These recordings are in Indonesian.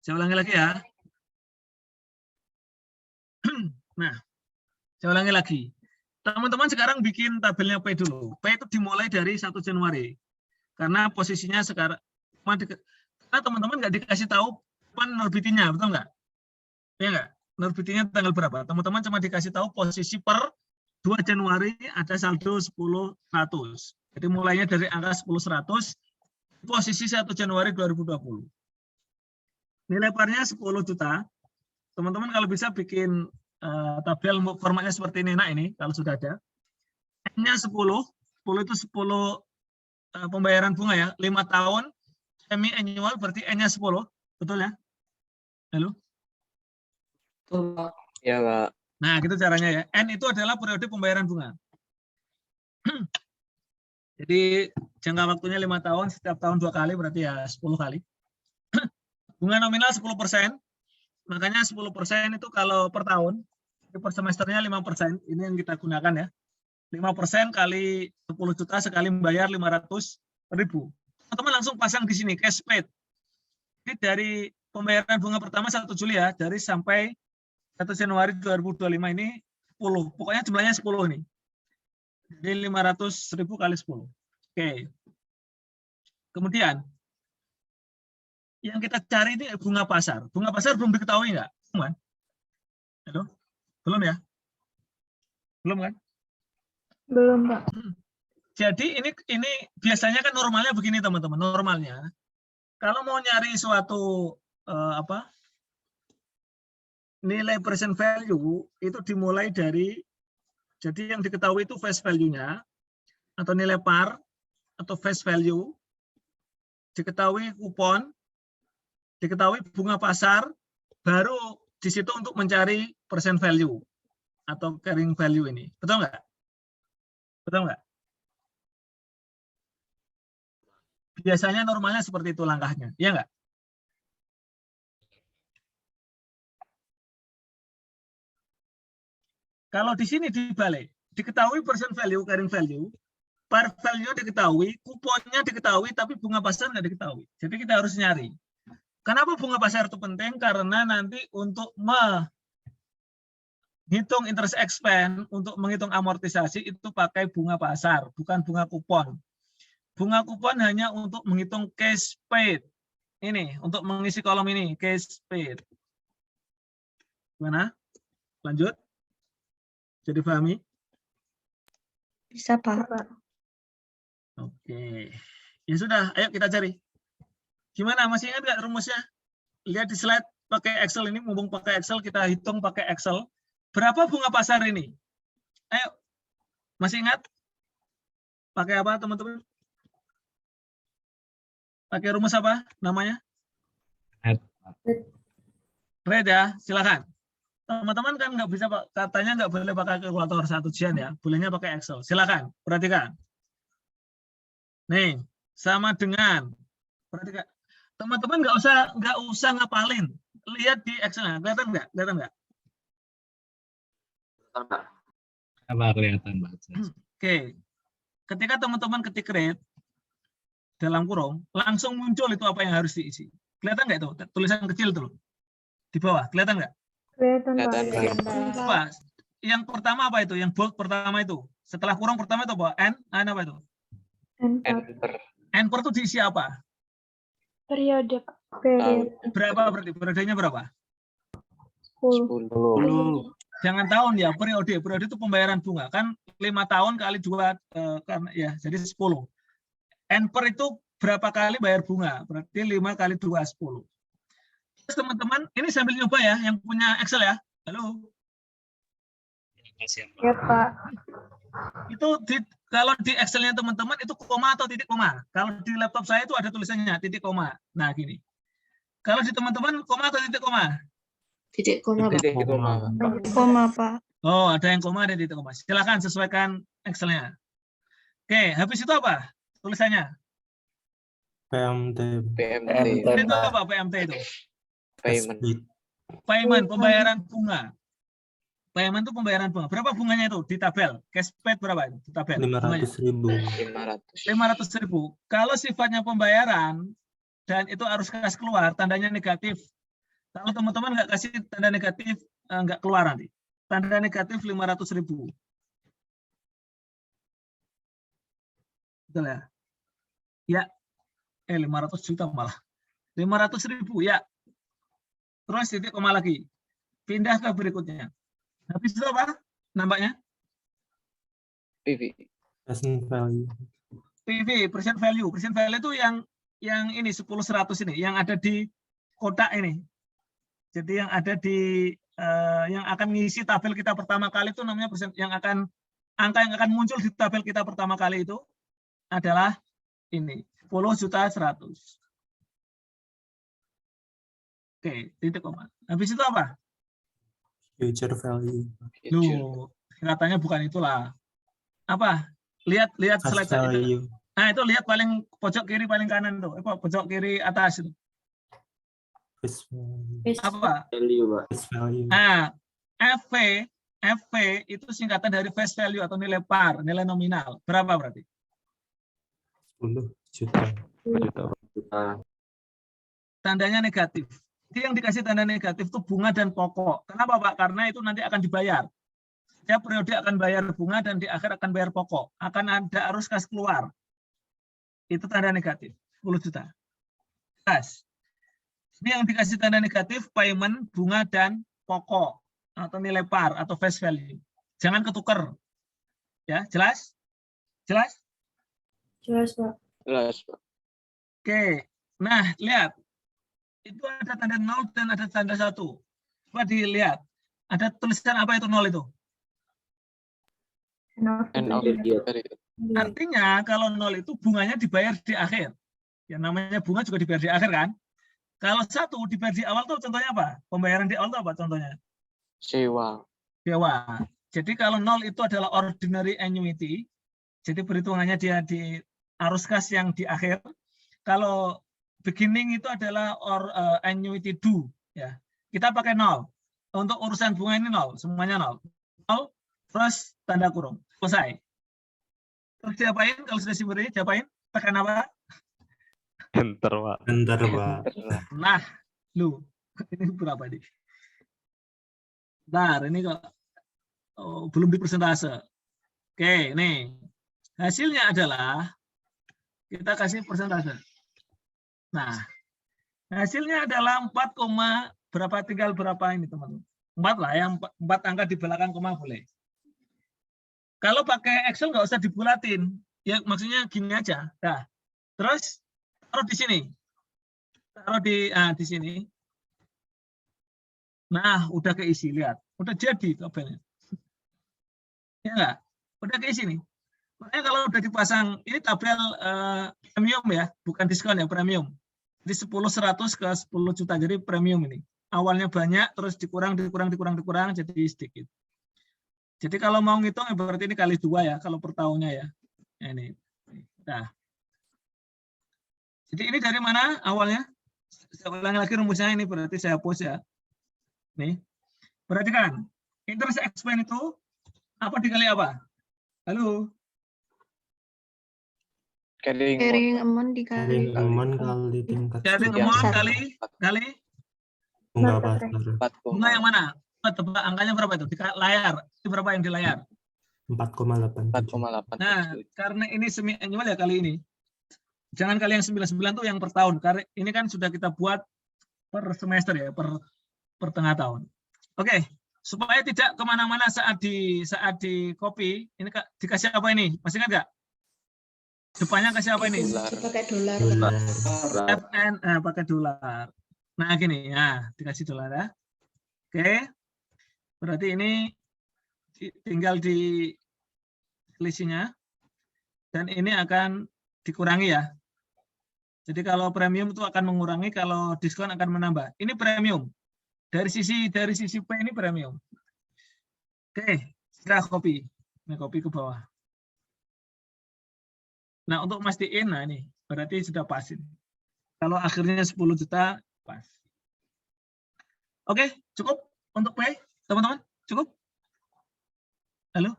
Saya ulangi lagi ya. Nah, saya ulangi lagi. Teman-teman sekarang bikin tabelnya P dulu. P itu dimulai dari 1 Januari. Karena posisinya sekarang, karena teman-teman nggak dikasih tahu kapan nerbitinnya, betul nggak? Ya nggak? Nerbitinnya tanggal berapa? Teman-teman cuma dikasih tahu posisi per 2 Januari ada saldo 10.100. Jadi mulainya dari angka 10.100, posisi 1 Januari 2020. Nilai parnya 10 juta. Teman-teman kalau bisa bikin tabel formatnya seperti ini. Nah ini kalau sudah ada. N-nya 10 itu 10 pembayaran bunga ya. 5 tahun, semi annual berarti N-nya 10. Betul ya? Halo? Betul, Pak. Ya, Pak. Nah, gitu caranya ya. N itu adalah periode pembayaran bunga. Jadi jangka waktunya 5 tahun, setiap tahun 2 kali, berarti ya 10 kali. Bunga nominal 10%, makanya 10% itu kalau per tahun, per semesternya 5%, ini yang kita gunakan ya. 5% kali 10 juta sekali membayar 500.000. Teman-teman langsung pasang di sini, cash paid. Jadi dari pembayaran bunga pertama 1 Juli ya, dari sampai 1 Januari 2025 ini 10, pokoknya jumlahnya 10 ini. Jadi 500.000 kali 10. Oke. Kemudian, yang kita cari ini bunga pasar. Bunga pasar belum diketahui nggak? Belum kan? Halo? Belum ya? Belum kan? Belum, Pak. Jadi ini biasanya kan normalnya begini teman-teman. Normalnya, kalau mau nyari suatu nilai present value itu dimulai dari, jadi yang diketahui itu face value-nya, atau nilai par, atau face value, diketahui kupon, diketahui bunga pasar, baru di situ untuk mencari present value, atau carrying value ini. Betul nggak? Betul nggak? Biasanya normalnya seperti itu langkahnya, iya nggak? Kalau di sini dibalik, diketahui present value, carrying value, par value diketahui, kuponnya diketahui, tapi bunga pasar nggak diketahui. Jadi kita harus nyari. Kenapa bunga pasar itu penting? Karena nanti untuk menghitung interest expense, untuk menghitung amortisasi itu pakai bunga pasar, bukan bunga kupon. Bunga kupon hanya untuk menghitung cash paid. Ini, untuk mengisi kolom ini, cash paid. Gimana? Lanjut. Jadi pahami? Bisa, Pak. Oke. Ya sudah, ayo kita cari. Gimana? Masih ingat nggak rumusnya? Lihat di slide pakai Excel ini, mumpung pakai Excel, kita hitung pakai Excel. Berapa bunga pasar ini? Ayo. Masih ingat? Pakai apa, teman-teman? Pakai rumus apa namanya? Red ya, silakan. Teman-teman kan nggak bisa, katanya nggak boleh pakai kalkulator 1 ya, bolehnya pakai Excel. Silakan, perhatikan. Nih, sama dengan, perhatikan. Teman-teman nggak usah ngapalin. Lihat di Excel, kelihatan nggak? Kelihatan nggak? Apa kelihatan, Pak? Oke. Ketika teman-teman ketik rate dalam kurung, langsung muncul itu apa yang harus diisi. Kelihatan nggak itu? Tulisan kecil tuh di bawah. Kelihatan nggak? Kelihatan, Pak. Apa? Yang pertama apa itu? Yang bold pertama itu. Setelah kurung pertama itu apa? N apa itu? N per itu diisi apa? Periode, Pak. Periode. Berapa berarti? Periodenya berapa? 10. Jangan tahun ya, periode. Periode itu pembayaran bunga. Kan 5 tahun kali 2, kan ya, jadi 10. N per itu berapa kali bayar bunga? Berarti 5 kali 2, 10. Terus teman-teman, ini sambil nyoba ya, yang punya Excel ya. Halo? Ya, Pak. Itu kalau di Excel-nya teman-teman itu koma atau titik koma. Kalau di laptop saya itu ada tulisannya titik koma. Nah, gini. Kalau di teman-teman koma atau titik koma? Titik koma, Pak. Titik koma. Koma, Pak. Oh, ada yang koma, ada yang titik koma. Silakan sesuaikan Excel-nya. Oke, habis itu apa tulisannya? PMT. Itu apa PMT itu? Payment. Payment, pembayaran bunga. Payment itu pembayaran bunga. Berapa bunganya itu di tabel? Cash paid berapa itu di tabel? 500.000. 500.000. Kalau sifatnya pembayaran dan itu arus kas keluar, tandanya negatif. Kalau teman-teman nggak kasih tanda negatif, nggak keluar nanti. Tanda negatif 500.000. Betul ya? Ya. 500 juta malah. 500.000 ya. Terus titik koma lagi. Pindah ke berikutnya. Habis itu apa? Nampaknya? PV. Present value. PV, present value. Present value itu yang ini 10-100 ini, yang ada di kotak ini. Jadi yang ada di yang akan ngisi tabel kita pertama kali itu namanya persen, angka yang akan muncul di tabel kita pertama kali itu adalah ini 10.100.000. Oke, titik koma. Habis itu apa? Future value. Loh, katanya bukan itulah. Apa? Lihat Past slide itu. value. Nah, itu lihat paling pojok kiri paling kanan tuh. Pojok kiri atas itu. Face value. Apa? Face value. Nah, FV itu singkatan dari face value atau nilai par, nilai nominal. Berapa berarti? 10 juta. Tandanya negatif. Jadi yang dikasih tanda negatif itu bunga dan pokok. Kenapa, Pak? Karena itu nanti akan dibayar. Setiap periode akan bayar bunga dan di akhir akan bayar pokok. Akan ada arus kas keluar. Itu tanda negatif. 10 juta. Kas. Ini yang dikasih tanda negatif payment, bunga, dan pokok. Atau nilai par, atau face value. Jangan ketuker. Ya, jelas? Jelas? Jelas, Pak. Jelas, Pak. Oke. Nah, lihat. Itu ada tanda 0 dan ada tanda 1. Coba dilihat. Ada tulisan apa itu 0 itu? End of the year. Artinya kalau 0 itu bunganya dibayar di akhir. Ya namanya bunga juga dibayar di akhir kan? Kalau 1 dibayar di awal tuh contohnya apa? Pembayaran di awal itu apa contohnya? Sewa. Sewa. Jadi kalau 0 itu adalah ordinary annuity. Jadi perhitungannya dia di arus kas yang di akhir. Kalau beginning itu adalah annuity due. Ya. Kita pakai 0. Untuk urusan bunga ini 0. Semuanya 0. 0 terus tanda kurung. Selesai. Terus diapain? Kalau sudah seperti ini, diapain? Tekan apa? Enter, Pak. Enter, Pak. Nah, lu. Ini berapa nih? Bentar, ini kok belum dipersentase. Oke, nih. Hasilnya adalah kita kasih persentase. Nah, hasilnya adalah 4, berapa tinggal berapa ini teman-teman? 4 lah ya, 4 angka di belakang koma boleh. Kalau pakai Excel nggak usah dibulatin, ya maksudnya gini aja. Nah, terus taruh di sini, taruh di sini. Nah, udah keisi, lihat, udah jadi tabelnya. Ya nggak? Udah keisi nih. Makanya kalau udah dipasang, ini tabel premium ya, bukan diskon ya, premium. Jadi 10.100 ke 10 juta, jadi premium ini. Awalnya banyak, terus dikurang, jadi sedikit. Jadi kalau mau ngitung, berarti ini kali 2 ya, kalau per tahunnya ya. Ini. Nah. Jadi ini dari mana awalnya? Saya ulangi lagi rumusnya, ini berarti saya hapus ya. Nih. Perhatikan, interest expense itu apa dikali apa? Halo? Carrying amount dikali. Carrying amount kali tingkat. Carrying Yang amount satu. kali Bunga pasar. 4, bunga yang mana? Tebak angkanya berapa itu? Di layar. Itu berapa yang di layar? 4,8. 4,8. Nah, karena ini semi annual ya kali ini. Jangan kali yang 99 tuh yang per tahun. Karena ini kan sudah kita buat per semester ya, per tengah tahun. Oke, supaya tidak kemana-mana saat di copy, ini dikasih apa ini? Masih ingat nggak? Depannya kasih apa ini? Pakai dolar. FN, pakai dolar. Nah gini ya, dikasih dolar ya. Oke, berarti ini tinggal di selisihnya, dan ini akan dikurangi ya. Jadi kalau premium itu akan mengurangi, kalau diskon akan menambah. Ini premium. Dari sisi P ini premium. Oke, sudah copy. Ini copy ke bawah. Nah, untuk mastiin, nah ini berarti sudah pas ini. Kalau akhirnya 10 juta, pas. Oke, cukup untuk P, teman-teman? Cukup? Halo?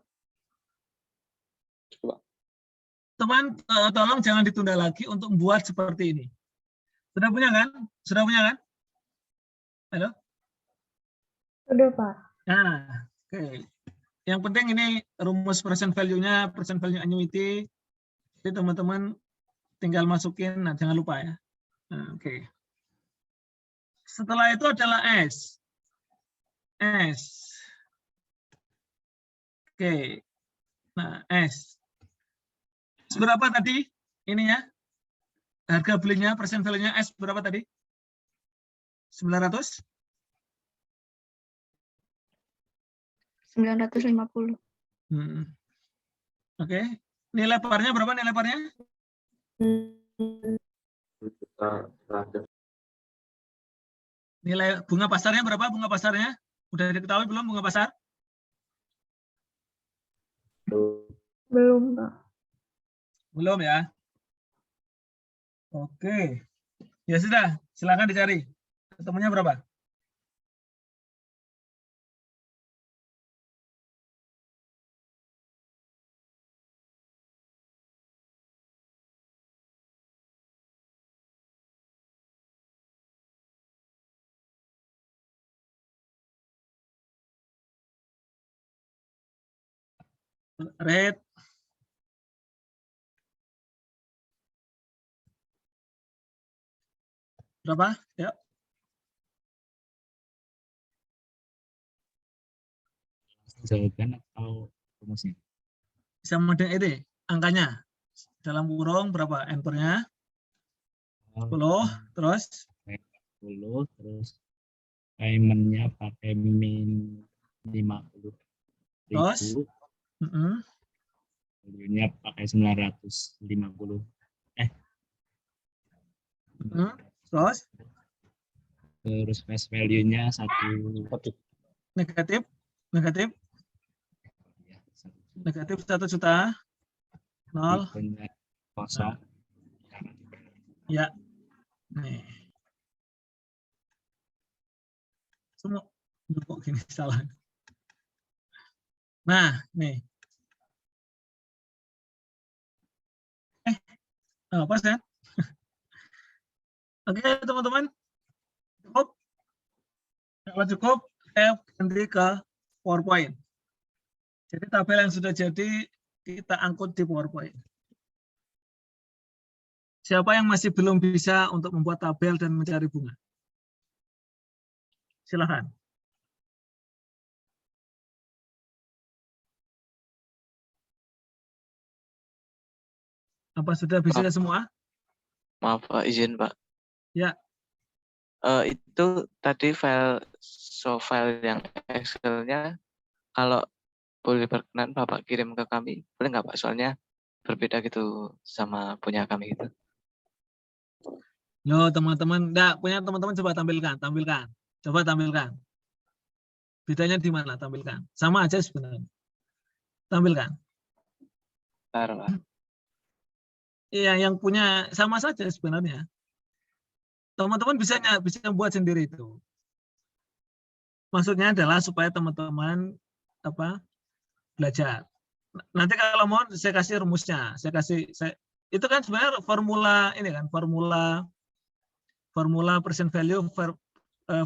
Teman, tolong jangan ditunda lagi untuk membuat seperti ini. Sudah punya kan? Sudah punya kan? Halo? Udah, Pak. Nah, oke. Yang penting ini rumus present value-nya, present value annuity. Jadi teman-teman tinggal masukin, nah jangan lupa ya. Nah, oke. Setelah itu adalah S. S. Oke. Nah, S. Berapa tadi ininya? Harga belinya, present value-nya S berapa tadi? 900? 950. Oke. Nilai parnya berapa nilai parnya? Nilai bunga pasarnya berapa bunga pasarnya? Udah diketahui belum bunga pasar? Belum, Pak. Belum ya? Oke. Ya sudah, silakan dicari. Ketemunya berapa? Red. Berapa? Ya. Jawaban atau rumusnya? Sama dengan ini, angkanya. Dalam kurung berapa? Enter-nya 10, terus 10, terus payment-nya pakai min 50.000. Terus? Value-nya pakai 950. Terus face value-nya 1 negatif ya, 1 negatif 1 juta. 0. Tipenya kosong. Ya. Nih. Semua kok gini salah. Nah, nih. Apa sih? Oke, teman-teman. Cukup. Kalau cukup, saya ganti ke PowerPoint. Jadi tabel yang sudah jadi kita angkut di PowerPoint. Siapa yang masih belum bisa untuk membuat tabel dan mencari bunga? Silakan. Apa sudah bisa semua? Maaf Pak, izin Pak. Ya. Itu tadi file yang Excel-nya kalau boleh berkenan Bapak kirim ke kami, boleh nggak Pak? Soalnya berbeda gitu sama punya kami gitu. Yo teman-teman, enggak punya teman-teman coba tampilkan. Coba tampilkan. Bedanya di mana? Tampilkan. Sama aja sebenarnya. Tampilkan. Bentar, Pak. Iya, yang punya sama saja sebenarnya. Teman-teman bisa buat sendiri itu. Maksudnya adalah supaya teman-teman belajar. Nanti kalau mau saya kasih rumusnya, itu kan sebenarnya formula ini kan, formula present value,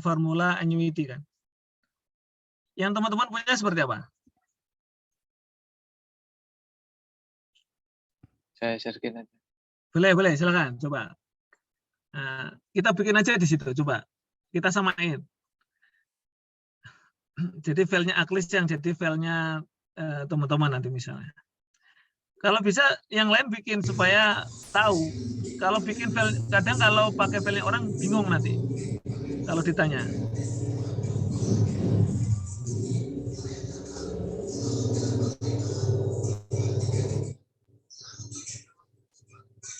formula annuity kan. Yang teman-teman punya seperti apa? Saya sharekin aja. Boleh, silakan coba. Nah, kita bikin aja di situ, coba. Kita samain. Jadi filenya Aklis yang jadi filenya teman-teman nanti misalnya. Kalau bisa yang lain bikin supaya tahu. Kalau bikin file, kadang kalau pakai filenya orang bingung nanti. Kalau ditanya.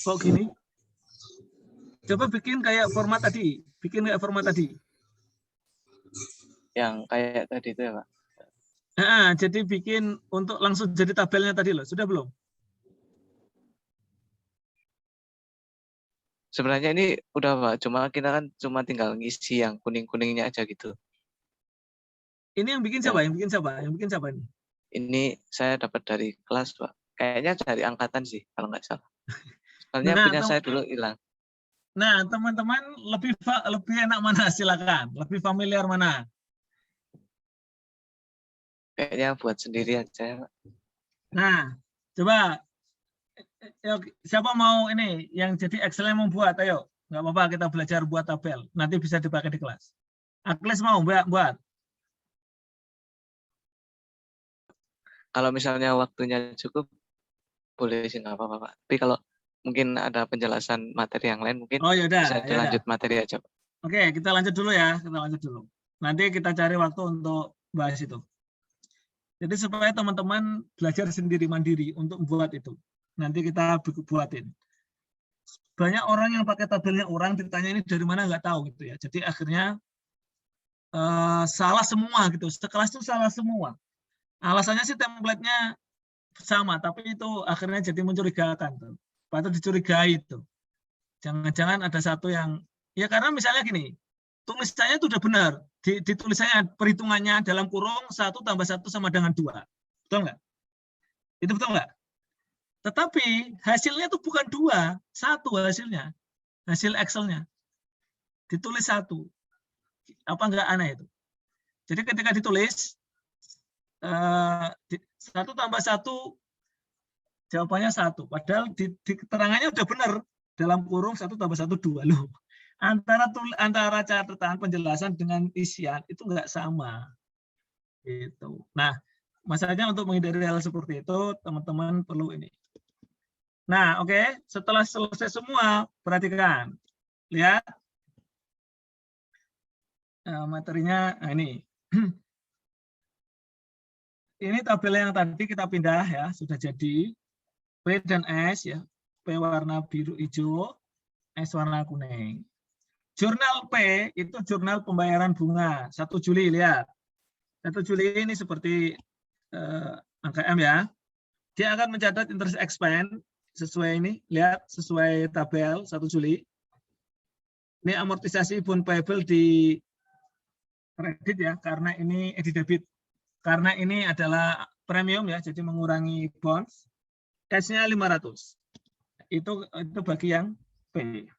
Kok gini? Coba bikin kayak format tadi. Yang kayak tadi itu ya Pak? Jadi bikin untuk langsung jadi tabelnya tadi loh. Sudah belum? Sebenarnya ini udah Pak, cuma kita kan cuma tinggal ngisi yang kuning-kuningnya aja gitu. Ini yang bikin siapa? Yang bikin siapa ini? Ini saya dapat dari kelas Pak. Kayaknya dari angkatan sih kalau nggak salah. Soalnya Nah, punya saya dulu hilang. Nah, teman-teman lebih enak mana? Silakan. Lebih familiar mana? Kayaknya buat sendiri aja. Nah, coba siapa mau ini yang jadi Excel yang membuat? Ayo, nggak apa-apa kita belajar buat tabel. Nanti bisa dipakai di kelas. Akles mau buat? Kalau misalnya waktunya cukup, boleh sih nggak apa-apa, Pak. Tapi kalau mungkin ada penjelasan materi yang lain, mungkin Oh yaudah, bisa dilanjut materi aja, Pak. Oke, kita lanjut dulu ya. Kita lanjut dulu. Nanti kita cari waktu untuk bahas itu. Jadi supaya teman-teman belajar sendiri mandiri untuk buat itu. Nanti kita buatin. Banyak orang yang pakai tabelnya orang ditanya ini dari mana nggak tahu gitu ya. Jadi akhirnya salah semua gitu. Sekelas itu salah semua. Alasannya sih template-nya sama, tapi itu akhirnya jadi mencurigakan tuh. Patut dicurigai itu. Jangan-jangan ada satu yang ya karena misalnya gini, tulisannya itu udah benar. Di tulisannya perhitungannya dalam kurung 1 tambah 1 sama dengan 2. Betul nggak? Itu betul nggak? Tetapi hasilnya itu bukan 2, 1 hasilnya. Hasil Excel-nya. Ditulis 1. Apa nggak aneh itu? Jadi ketika ditulis 1 tambah 1 jawabannya 1. Padahal di keterangannya udah benar. Dalam kurung 1 tambah 1, 2 loh. Antara catatan penjelasan dengan isian itu nggak sama. Gitu. Nah, masalahnya untuk menghindari hal seperti itu, teman-teman perlu ini. Nah, oke. Setelah selesai semua, perhatikan. Lihat. Materinya, nah ini. Ini tabel yang tadi kita pindah ya, sudah jadi. P dan S ya. P warna biru hijau, S warna kuning. Jurnal P itu jurnal pembayaran bunga 1 Juli, lihat. 1 Juli ini seperti angka M ya. Dia akan mencatat interest expense sesuai ini, lihat sesuai tabel 1 Juli. Ini amortisasi bond payable di kredit ya, karena ini di debit. Karena ini adalah premium ya, jadi mengurangi bonds. Cash-nya 500. Itu bagi yang P.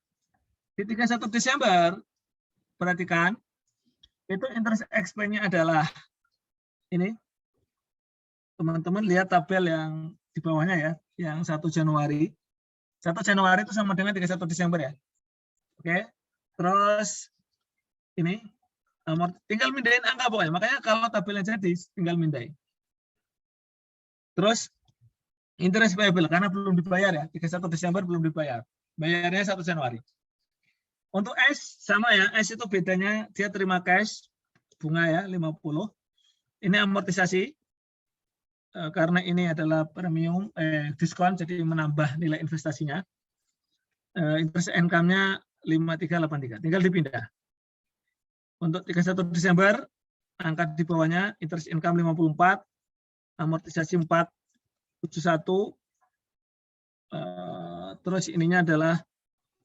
Di 31 Desember, perhatikan, itu interest expense-nya adalah ini. Teman-teman lihat tabel yang di bawahnya ya, yang 1 Januari. 1 Januari itu sama dengan 31 Desember ya. Oke. Terus ini tinggal mindahin angka pokoknya. Makanya kalau tabelnya jadi tinggal mindahin. Terus interest payable karena belum dibayar ya, 31 Desember belum dibayar. Bayarnya 1 Januari. Untuk S sama ya, S itu bedanya dia terima cash bunga ya 50. Ini amortisasi karena ini adalah premium diskon jadi menambah nilai investasinya. Interest income-nya 5383. Tinggal dipindah. Untuk 31 Desember angka di bawahnya interest income 54, amortisasi 471. Terus ininya adalah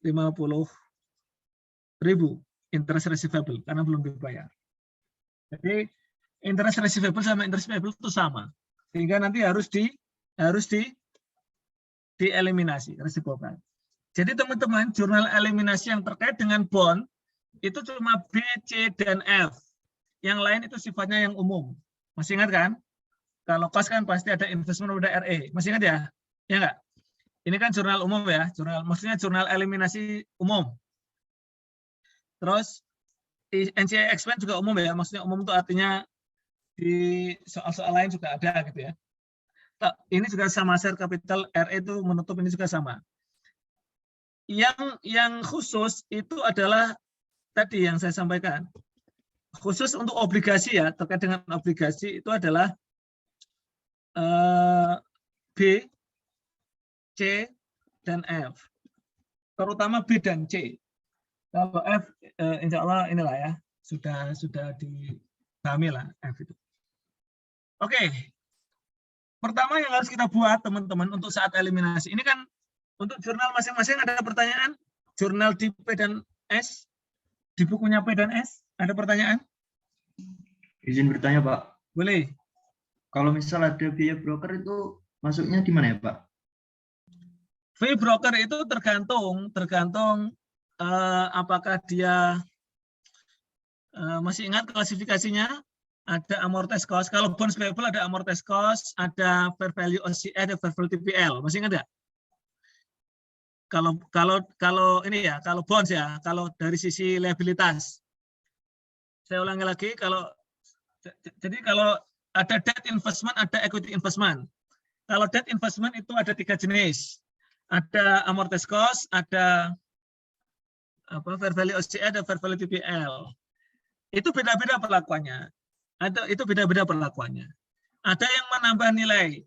50.000 interest receivable karena belum dibayar. Jadi interest receivable sama interest payable itu sama, sehingga nanti harus dieliminasi resiprokan. Jadi teman-teman jurnal eliminasi yang terkait dengan bond itu cuma B, C, dan F. Yang lain itu sifatnya yang umum. Masih ingat kan? Kalau cost kan pasti ada investment ada RE. Masih ingat ya? Ya enggak? Ini kan jurnal umum ya, maksudnya jurnal eliminasi umum. Terus NCI expense juga umum ya, maksudnya umum itu artinya di soal-soal lain juga ada gitu ya. Ini juga sama share capital RE itu menutup ini juga sama. Yang khusus itu adalah tadi yang saya sampaikan. Khusus untuk obligasi ya, terkait dengan obligasi itu adalah B, C, dan F. Terutama B dan C. Kalau F, insya Allah inilah ya, sudah dipahami lah F itu. Oke. Pertama yang harus kita buat teman-teman untuk saat eliminasi. Ini kan untuk jurnal masing-masing ada pertanyaan. Jurnal di P dan S, di bukunya P dan S, ada pertanyaan? Izin bertanya, Pak. Boleh. Kalau misal ada biaya broker itu masuknya di mana ya, Pak? Fee broker itu tergantung apakah dia masih ingat klasifikasinya? Ada amortized cost. Kalau bonds payable ada amortized cost, ada fair value OCI, ada fair value TPL. Masih ingat nggak? Kalau ini ya, kalau bonds ya, kalau dari sisi liabilitas. Saya ulangi lagi, jadi kalau ada debt investment, ada equity investment. Kalau debt investment itu ada 3 jenis. Ada amortized cost, ada fair value OCI, ada fair value TPL. Itu beda-beda perlakuannya. Itu beda-beda perlakuannya. Ada yang menambah nilai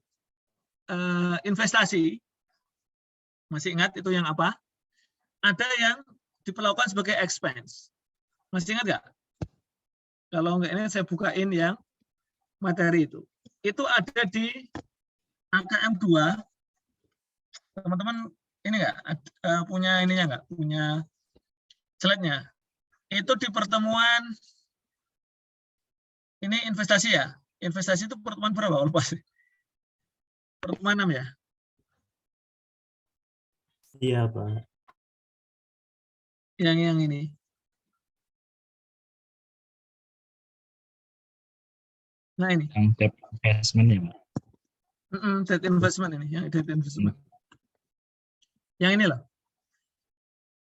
investasi. Masih ingat itu yang apa? Ada yang diperlakukan sebagai expense. Masih ingat nggak? Kalau enggak, ini saya bukain yang materi itu. Itu ada di AKM 2. Teman-teman ini enggak punya ininya enggak? Punya slide-nya. Itu di pertemuan ini investasi ya. Investasi itu pertemuan berapa? Lupa sih. Pertemuan 6 ya? Iya, Pak. Yang ini. Nah ini. Yang debt investment ya, Pak. Debt investment ini, yang debt investment. Yang ini loh.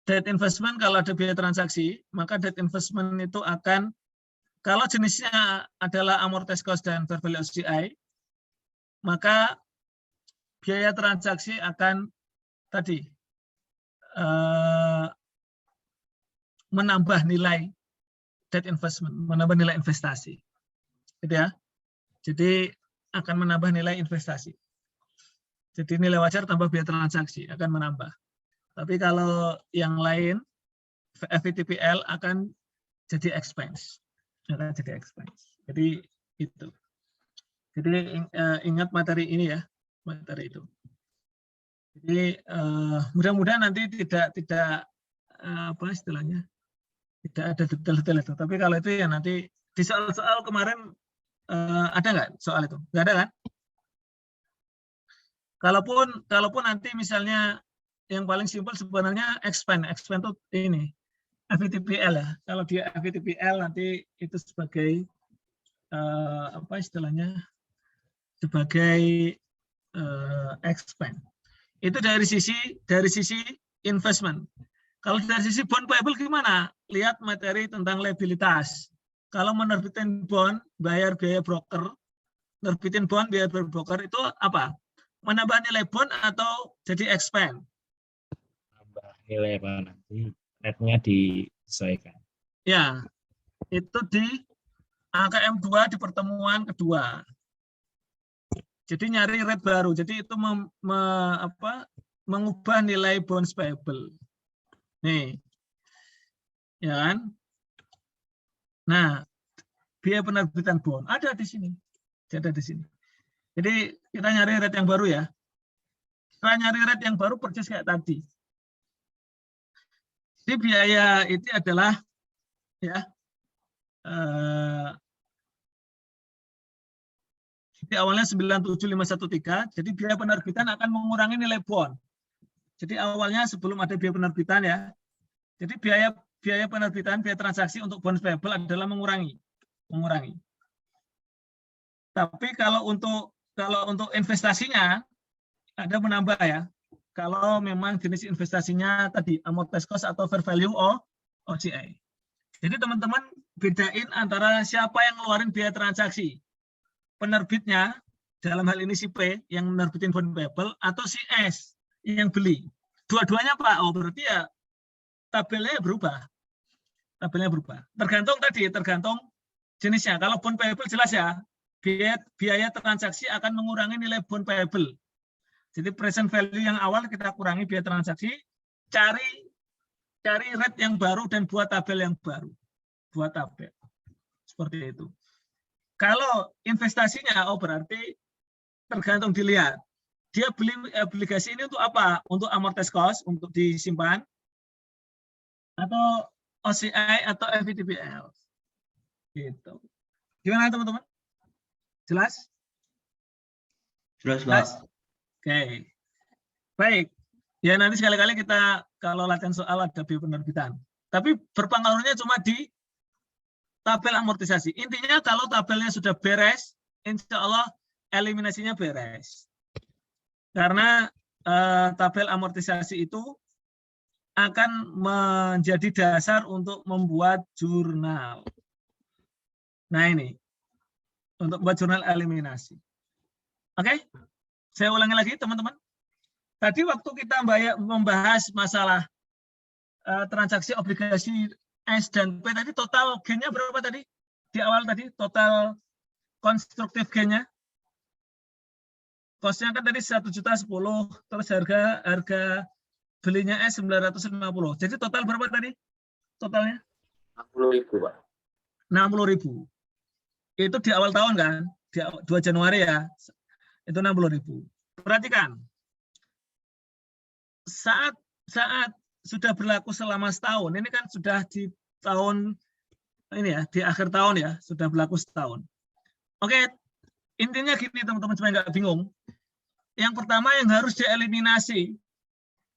Debt investment kalau ada biaya transaksi, maka debt investment itu akan, kalau jenisnya adalah amortized cost dan fair value OCI, maka biaya transaksi akan tadi menambah nilai debt investment, menambah nilai investasi. Gitu ya. Jadi akan menambah nilai investasi. Jadi nilai wajar tambah biaya transaksi akan menambah. Tapi kalau yang lain, FVTPL akan jadi expense. Akan jadi expense. Jadi itu. Jadi ingat materi ini ya, materi itu. Jadi mudah-mudahan nanti tidak apa istilahnya, tidak ada detail-detail itu. Tapi kalau itu ya nanti di soal-soal kemarin ada nggak soal itu? Nggak ada kan? Kalaupun nanti misalnya yang paling simpel sebenarnya expand itu ini FVTPL ya. Kalau dia FVTPL nanti itu sebagai apa istilahnya, sebagai expand. Itu dari sisi investment. Kalau dari sisi bond payable gimana? Lihat materi tentang liabilitas. Kalau menerbitkan bond, bayar biaya broker, nerbitin bond, biaya broker itu apa? Menambah nilai bond atau jadi expand? Tambah nilai, Pak, nanti rate-nya disesuaikan. Ya, itu di AKM 2 di pertemuan kedua. Jadi nyari rate baru. Jadi itu mengubah nilai bonds payable. Nih. Ya kan? Nah, biaya penerbitan bond ada di sini. Ada di sini. Jadi kita nyari rate yang baru ya. Kita nyari rate yang baru persis kayak tadi. Jadi biaya itu adalah ya jadi awalnya 97513, jadi biaya penerbitan akan mengurangi nilai bond. Jadi awalnya sebelum ada biaya penerbitan ya. Jadi biaya penerbitan, biaya transaksi untuk bonds payable adalah mengurangi. Tapi kalau untuk investasinya ada menambah ya. Kalau memang jenis investasinya tadi amortized cost atau fair value OCI. Jadi teman-teman bedain antara siapa yang ngeluarin biaya transaksi. Penerbitnya, dalam hal ini si P yang menerbitin bond payable atau si S yang beli. Dua-duanya Pak, berarti ya tabelnya berubah. Tergantung jenisnya. Kalau bond payable jelas ya, biaya transaksi akan mengurangi nilai bond payable. Jadi present value yang awal kita kurangi biaya transaksi, cari rate yang baru dan buat tabel yang baru. Buat tabel. Seperti itu. Kalau investasinya, berarti tergantung dilihat. Dia beli obligasi ini untuk apa? Untuk amortized cost, untuk disimpan, atau OCI atau FVTPL. Gitu. Gimana teman-teman? Jelas? Jelas, Pak. Oke. Baik. Ya nanti sekali-kali kita kalau latihan soal ada bio penerbitan. Tapi berpengaruhnya cuma di tabel amortisasi. Intinya kalau tabelnya sudah beres, insya Allah eliminasinya beres. Karena tabel amortisasi itu akan menjadi dasar untuk membuat jurnal. Nah ini, untuk membuat jurnal eliminasi. Oke, saya ulangi lagi teman-teman. Tadi waktu kita membahas masalah transaksi obligasi S dan P tadi, total gain-nya berapa tadi? Di awal tadi, total konstruktif gain-nya. Cost-nya kan tadi 1.010.000, terus harga belinya S 950. Jadi total berapa tadi? Totalnya? 60.000, Pak. 60.000. Itu di awal tahun kan? Di 2 Januari ya. Itu 60.000. Perhatikan. Saat sudah berlaku selama setahun, ini kan sudah di tahun ini ya, di akhir tahun ya, sudah berlaku setahun. Oke, intinya gini teman-teman supaya nggak bingung. Yang pertama yang harus dieliminasi,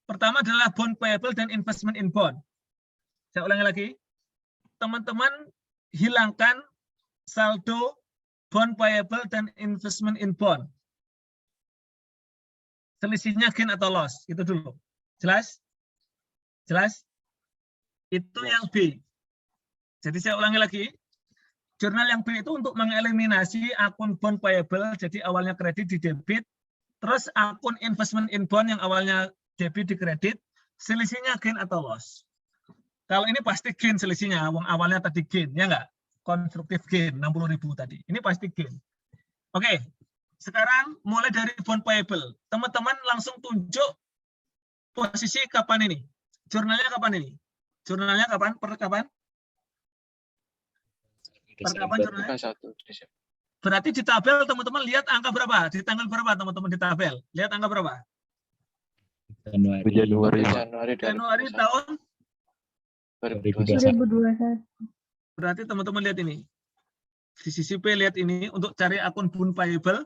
pertama adalah bond payable dan investment in bond. Saya ulangi lagi, teman-teman hilangkan saldo bond payable dan investment in bond. Selisihnya gain atau loss, itu dulu. Jelas? Jelas? Itu yang B. Jadi saya ulangi lagi. Jurnal yang B itu untuk mengeliminasi akun bond payable, jadi awalnya kredit di debit, terus akun investment in bond yang awalnya debit di kredit, selisihnya gain atau loss. Kalau ini pasti gain selisihnya, awalnya tadi gain, ya enggak? Konstruktif gain, 60.000 tadi. Ini pasti gain. Oke. Sekarang mulai dari bond payable. Teman-teman langsung tunjuk posisi kapan ini. Jurnalnya kapan ini? Jurnalnya kapan? Per kapan? Per kapan jurnalnya? 31 Desember. Berarti di tabel teman-teman lihat angka berapa? Di tanggal berapa teman-teman di tabel? Lihat angka berapa? Januari. Januari tahun 2021. 2021. berarti teman-teman lihat ini. Di sisi P lihat ini untuk cari akun bond payable.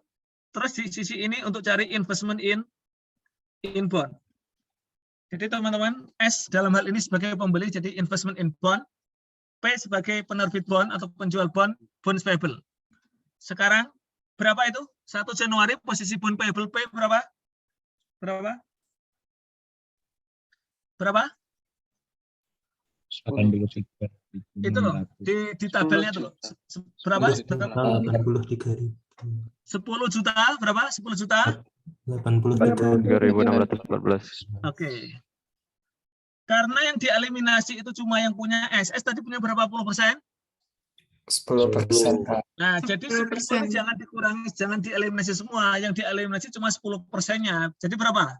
Terus di sisi ini untuk cari investment in bond. Jadi teman-teman, S dalam hal ini sebagai pembeli jadi investment in bond, P sebagai penerbit bond atau penjual bond, bonds payable. Sekarang berapa itu? 1 Januari posisi bond payable P berapa? Berapa? Berapa? 83. Itu loh, di tabelnya itu loh. Berapa? 83.000. 10 juta, berapa? 10 juta? 83.614. Oke. Karena yang dieliminasi itu cuma yang punya S. S tadi punya berapa puluh persen? 10%, Pak. Nah, jadi 10% jangan dikurangi, jangan dieliminasi semua. Yang dieliminasi cuma 10%-nya. Jadi berapa?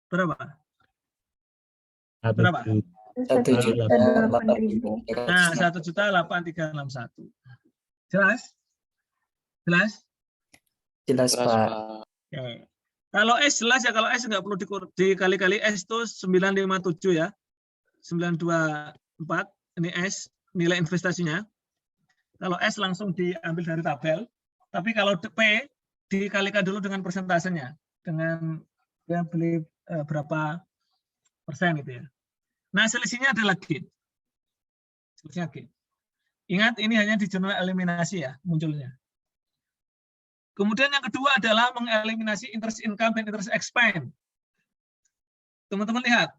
Berapa? Berapa? 1.008.000. Nah, 1.8361. Jelas? Jelas? Jelas, Pak. Oke. Kalau S jelas ya, kalau S nggak perlu dikali-kali. S itu 957 ya. 924, ini S, nilai investasinya. Kalau S langsung diambil dari tabel. Tapi kalau P, dikalikan dulu dengan persentasenya. Dengan ya, beli berapa persen gitu ya. Nah, selisihnya adalah gain. Selisihnya gain. Ingat, ini hanya di jurnal eliminasi ya, munculnya. Kemudian yang kedua adalah mengeliminasi interest income dan interest expense. Teman-teman lihat.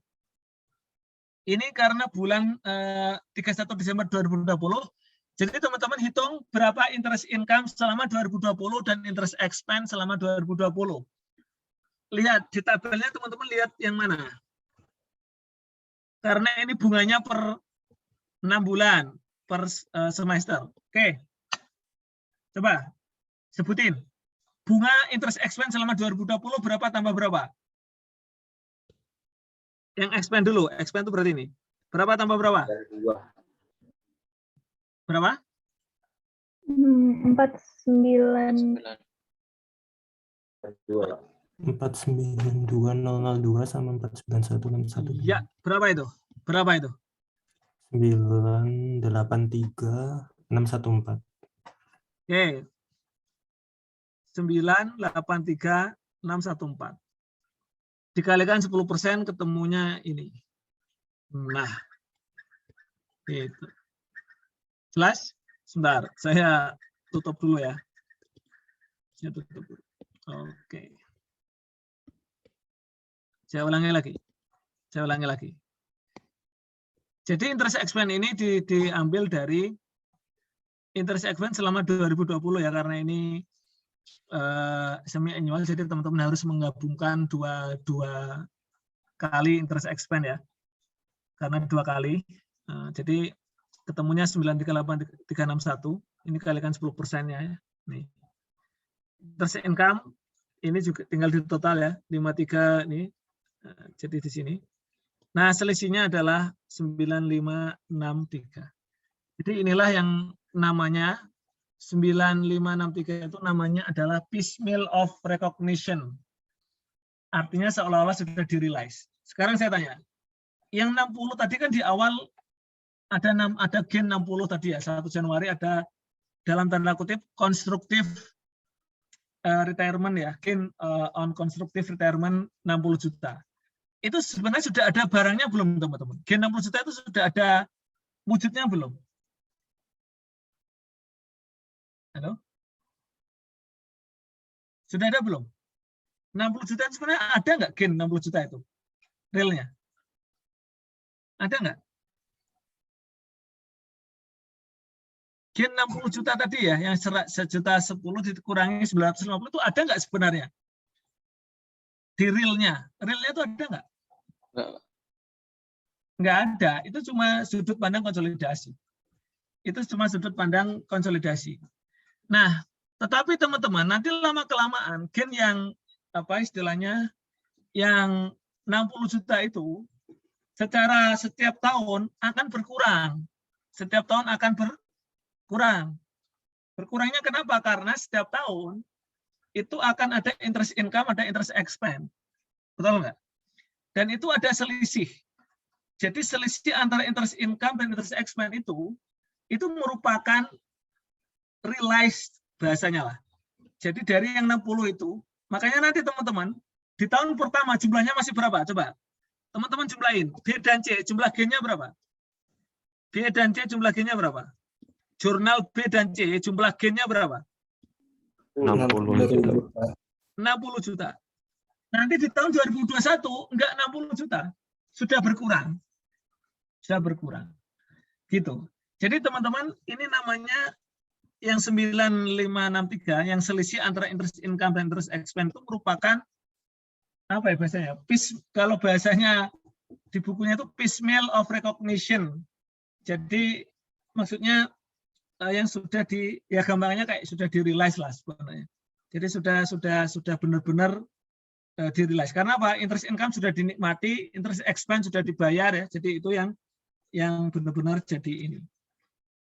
Ini karena bulan 31 Desember 2020. Jadi teman-teman hitung berapa interest income selama 2020 dan interest expense selama 2020. Lihat di tabelnya teman-teman lihat yang mana. Karena ini bunganya per 6 bulan per semester. Oke. Coba sebutin. Bunga interest expense selama 2020 berapa tambah berapa? Yang expense dulu. Expense itu berarti ini. Berapa tambah berapa? Berapa? 49. 492.002 sama 49161. Ya, berapa itu? Berapa itu? 983.614. Oke. 983.614. Dikalikan 10% ketemunya ini. Nah, itu. Jelas? Sebentar, saya tutup dulu ya. Saya tutup dulu. Oke. Saya ulangi lagi. Jadi interest expense ini diambil dari interest expense selama 2020 ya, karena ini semi annual, jadi teman-teman harus menggabungkan dua kali interest expense ya, karena 2 kali. Jadi ketemunya 938.361, ini kalikan 10%-nya ya. Nih. Interest income ini juga tinggal di total ya, 53 ini. Jadi di sini. Nah, selisihnya adalah 9563. Jadi inilah yang namanya 9563 itu namanya adalah piecemeal of recognition. Artinya seolah-olah sudah di-realize. Sekarang saya tanya, yang 60 tadi kan di awal ada gain 60 tadi ya, 1 Januari ada dalam tanda kutip konstruktif retirement ya, gain on constructive retirement 60 juta. Itu sebenarnya sudah ada barangnya belum teman-teman? Gain 60 juta itu sudah ada wujudnya belum? Halo? Sudah ada belum? 60 juta itu sebenarnya ada nggak gain 60 juta itu? Realnya? Ada nggak? Gain 60 juta tadi ya, yang 1.010.000 dikurangi 950 itu ada nggak sebenarnya? Di realnya? Realnya itu ada nggak? Nggak ada. Itu cuma sudut pandang konsolidasi. Nah, tetapi teman-teman, nanti lama-kelamaan gain yang istilahnya yang 60 juta itu secara setiap tahun akan berkurang. Setiap tahun akan berkurang. Berkurangnya kenapa? Karena setiap tahun itu akan ada interest income, ada interest expense. Betul nggak? Dan itu ada selisih. Jadi selisih antara interest income dan interest expense itu merupakan realized bahasanya lah. Jadi dari yang 60 itu, makanya nanti teman-teman, di tahun pertama jumlahnya masih berapa? Coba. Teman-teman jumlahin. B dan C, jumlah gainnya berapa? B dan C jumlah gainnya berapa? Jurnal B dan C, jumlah gainnya berapa? 60 juta. Nanti di tahun 2021 enggak 60 juta. Sudah berkurang. Gitu. Jadi teman-teman, ini namanya yang 9563, yang selisih antara interest income dan interest expense itu merupakan apa ya bahasanya? Kalau bahasanya di bukunya itu piecemeal of recognition. Jadi maksudnya yang sudah ya gambarnya kayak sudah di-realize lah sebenarnya. Jadi sudah benar-benar di-realize. Karena apa? Interest income sudah dinikmati, interest expense sudah dibayar ya. Jadi itu yang benar-benar jadi ini.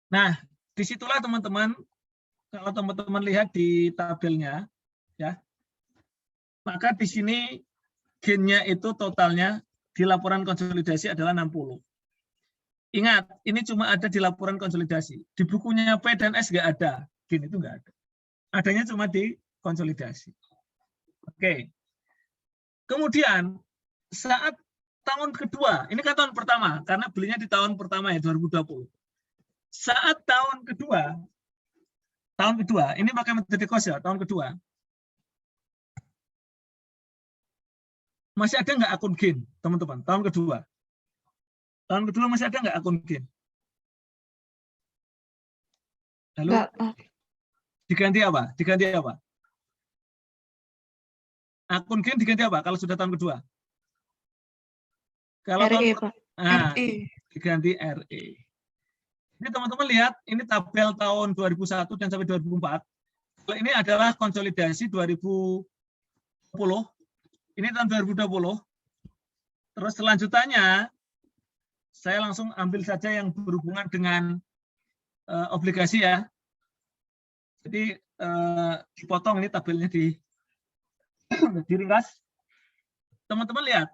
Nah, disitulah teman-teman, kalau teman-teman lihat di tabelnya, ya, maka di sini gain-nya itu totalnya di laporan konsolidasi adalah 60. Ingat, ini cuma ada di laporan konsolidasi. Di bukunya P dan S nggak ada. Gain itu nggak ada. Adanya cuma di konsolidasi. Oke. Kemudian, saat tahun kedua, ini kan tahun pertama, karena belinya di tahun pertama ya, 2020. Saat tahun kedua, ini pakai metode cost ya, tahun kedua. Masih ada nggak akun gain, teman-teman? Tahun kedua masih ada nggak akun gain? Halo? Enggak. Diganti apa? Akun gain diganti apa kalau sudah tahun kedua? Kalau RE, Pak. RE. Diganti RE. Ini teman-teman lihat, ini tabel tahun 2001 dan sampai 2004. Ini adalah konsolidasi 2020. Ini tahun 2020. Terus selanjutnya, saya langsung ambil saja yang berhubungan dengan obligasi ya. Jadi dipotong ini tabelnya diringkas. Teman-teman lihat,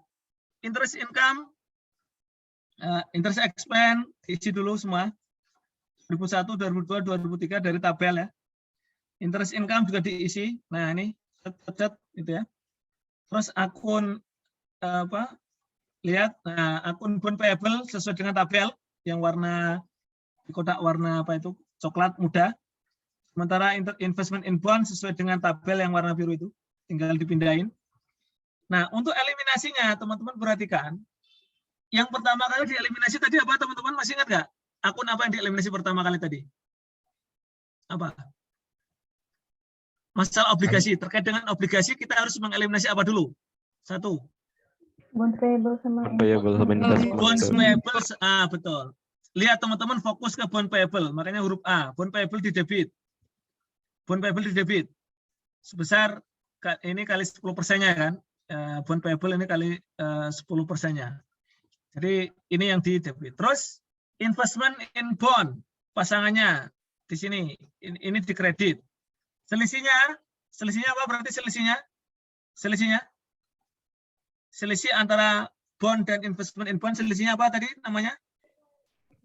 interest income, interest expense, isi dulu semua. 2001, 2002, 2003 dari tabel ya. Interest income juga diisi. Nah ini, gitu ya. Terus akun lihat akun bond payable sesuai dengan tabel yang warna di kotak warna apa itu coklat muda. Sementara investment in bond sesuai dengan tabel yang warna biru itu, tinggal dipindahin. Nah, untuk eliminasinya teman-teman perhatikan. Yang pertama kali dieliminasi tadi apa teman-teman, masih ingat nggak? Akun apa yang dieliminasi pertama kali tadi? Apa? Masalah obligasi. Terkait dengan obligasi kita harus mengeliminasi apa dulu? Satu. Bond payable sama Payable sama investment. Bond payable, betul. Lihat teman-teman fokus ke bond payable. Makanya huruf A, bond payable di debit. Bond payable di debit. Sebesar, ini kali 10%-nya kan. Bond payable ini kali 10%-nya. Jadi ini yang di debit. Terus investment in bond, pasangannya di sini. Ini di kredit. Selisihnya apa berarti selisihnya? Selisih antara bond dan investment in bond, selisihnya apa tadi namanya?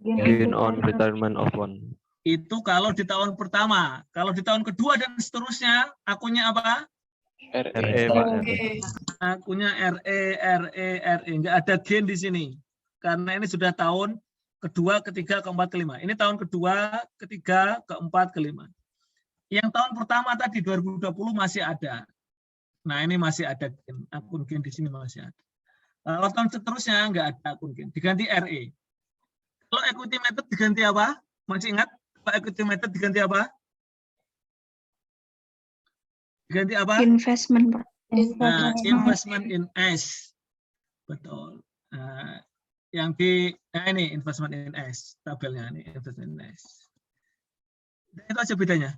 Gain on retirement of one. Itu kalau di tahun pertama. Kalau di tahun kedua dan seterusnya, akunnya apa? RE, Pak. Akunnya RE. Nggak ada gain di sini. Karena ini sudah tahun kedua, ketiga, keempat, kelima. Ini tahun kedua, ketiga, keempat, kelima. Yang tahun pertama tadi 2020 masih ada. Nah, ini masih ada gain. Akun gain di sini masih ada. Kalau tahun seterusnya nggak ada akun gain. Diganti RE. Kalau equity method diganti apa? Masih ingat? Kalau equity method diganti apa? Diganti apa? investment, Pak. Investment in S. Betul. Yang di ini investment in S, tabelnya ini investment in S. Itu aja bedanya.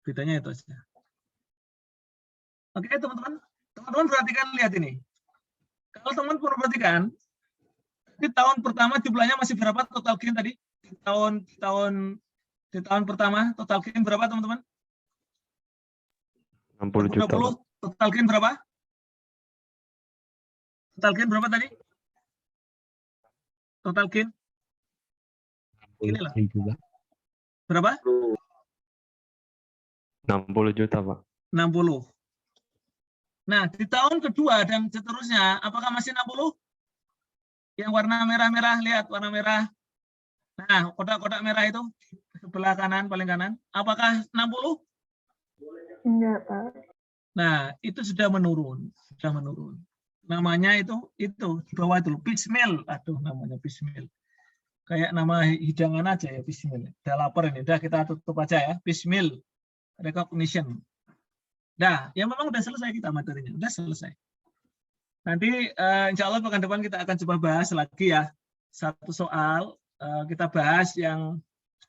Bedanya itu aja. Oke, teman-teman. Teman-teman perhatikan, lihat ini. Kalau teman-teman perhatikan, di tahun pertama jumlahnya masih berapa total gain tadi? Di tahun pertama total gain berapa, teman-teman? 60 juta. 2020 total gain berapa? Total gain berapa tadi? Total gain? Inilah. Berapa? 60 juta, Pak. 60. Nah, di tahun kedua dan seterusnya, apakah masih 60? Yang warna merah-merah, lihat warna merah. Nah, kotak-kotak merah itu sebelah kanan, paling kanan. Apakah 60? Enggak, Pak. Nah, itu sudah menurun. Namanya itu di bawah itu, piecemeal. Aduh, namanya piecemeal. Kayak nama hidangan aja ya, piecemeal. Udah lapar ini, udah kita tutup aja ya, piecemeal recognition. Nah, ya memang udah selesai kita materinya, udah selesai. Nanti insya Allah pekan depan kita akan coba bahas lagi ya. Satu soal kita bahas yang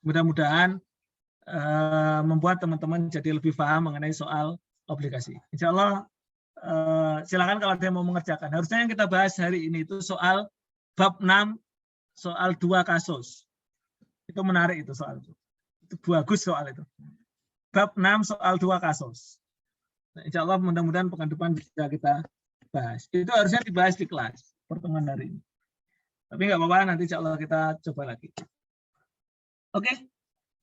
mudah-mudahan membuat teman-teman jadi lebih paham mengenai soal obligasi. Insya Allah silakan kalau ada yang mau mengerjakan. Harusnya yang kita bahas hari ini itu soal bab 6, soal 2 kasus. Itu menarik itu soal itu. Itu bagus soal itu. Bab 6 soal 2 kasus. Nah, insya Allah mudah-mudahan pekan depan bisa kita bahas. Itu harusnya dibahas di kelas pertemuan hari ini. Tapi nggak apa-apa, nanti insya Allah kita coba lagi. Oke,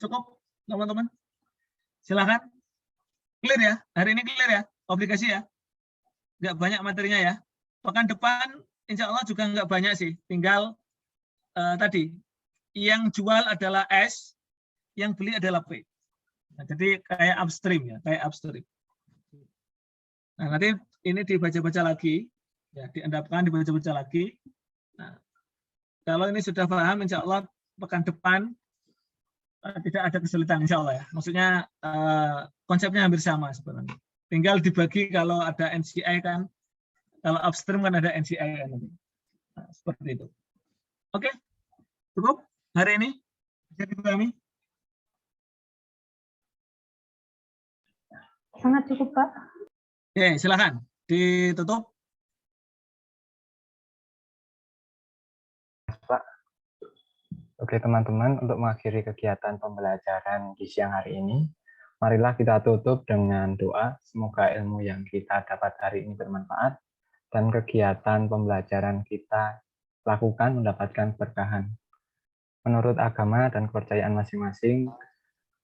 cukup teman-teman. Silakan. Clear ya? Hari ini clear ya? Obligasi ya? Nggak banyak materinya ya? Pekan depan insya Allah juga nggak banyak sih. Tinggal tadi, yang jual adalah S, yang beli adalah P. Nah, jadi kayak upstream ya, kayak upstream. Nah, nanti ini dibaca-baca lagi, ya, diendapkan, dibaca-baca lagi. Nah, kalau ini sudah paham, insya Allah pekan depan tidak ada kesulitan, insya Allah ya. Maksudnya konsepnya hampir sama sebenarnya. Tinggal dibagi kalau ada NCI kan, kalau upstream kan ada NCI kan. Nah, seperti itu. Oke, cukup hari ini bisa dipahami? Sangat cukup, Pak. Oke, silakan ditutup. Pak. Oke teman-teman, untuk mengakhiri kegiatan pembelajaran di siang hari ini, marilah kita tutup dengan doa. Semoga ilmu yang kita dapat hari ini bermanfaat dan kegiatan pembelajaran kita lakukan mendapatkan berkahan. Menurut agama dan kepercayaan masing-masing,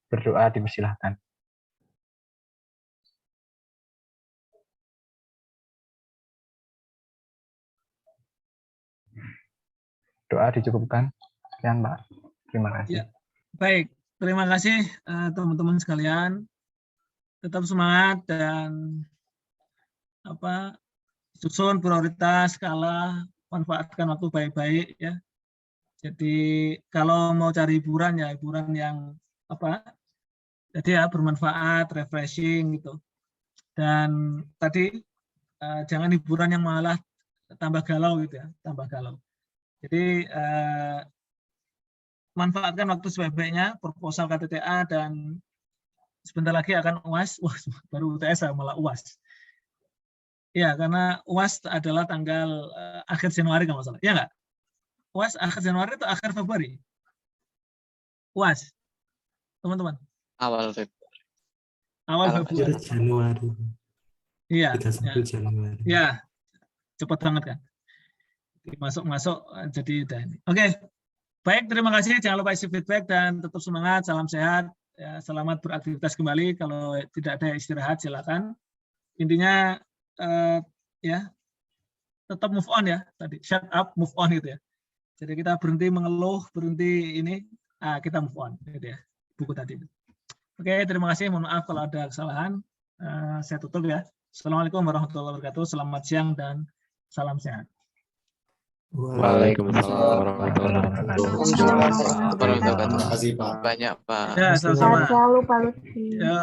berdoa dipersilahkan. doa dicukupkan. Sekian Pak. Terima kasih. Ya. Baik, terima kasih teman-teman sekalian. Tetap semangat dan susun prioritas, skala, manfaatkan waktu baik-baik ya. Jadi kalau mau cari hiburan ya hiburan yang jadi ya bermanfaat, refreshing gitu. Dan tadi jangan hiburan yang malah tambah galau gitu ya, tambah galau. Jadi manfaatkan waktu sebaik-baiknya, proposal KTTA dan sebentar lagi akan UAS. Wah, baru UTS malah UAS. Ya, karena UAS adalah tanggal akhir Januari kalau nggak salah. Ya nggak? UAS akhir Januari atau akhir Februari? UAS, teman-teman. Awal Februari. Awal Awal Februari. Januari. Iya. 31 Januari. Ya, cepat banget kan. Masuk jadi udah ini. Oke. Baik, terima kasih. Jangan lupa isi feedback dan tetap semangat. Salam sehat. Ya, selamat beraktivitas kembali. Kalau tidak ada istirahat, silakan. Intinya ya tetap move on ya. Tadi shut up, move on gitu ya. Jadi kita berhenti mengeluh, berhenti ini, kita move on. Gitu ya. Buku tadi. Oke, terima kasih. Mohon maaf kalau ada kesalahan. Saya tutup ya. Assalamualaikum warahmatullahi wabarakatuh. Selamat siang dan salam sehat. Waalaikumsalam warahmatullahi wabarakatuh. Terima kasih Pak. Banyak Pak. Ya, sama-sama. Sehat selalu Pak Lutfi. Ya,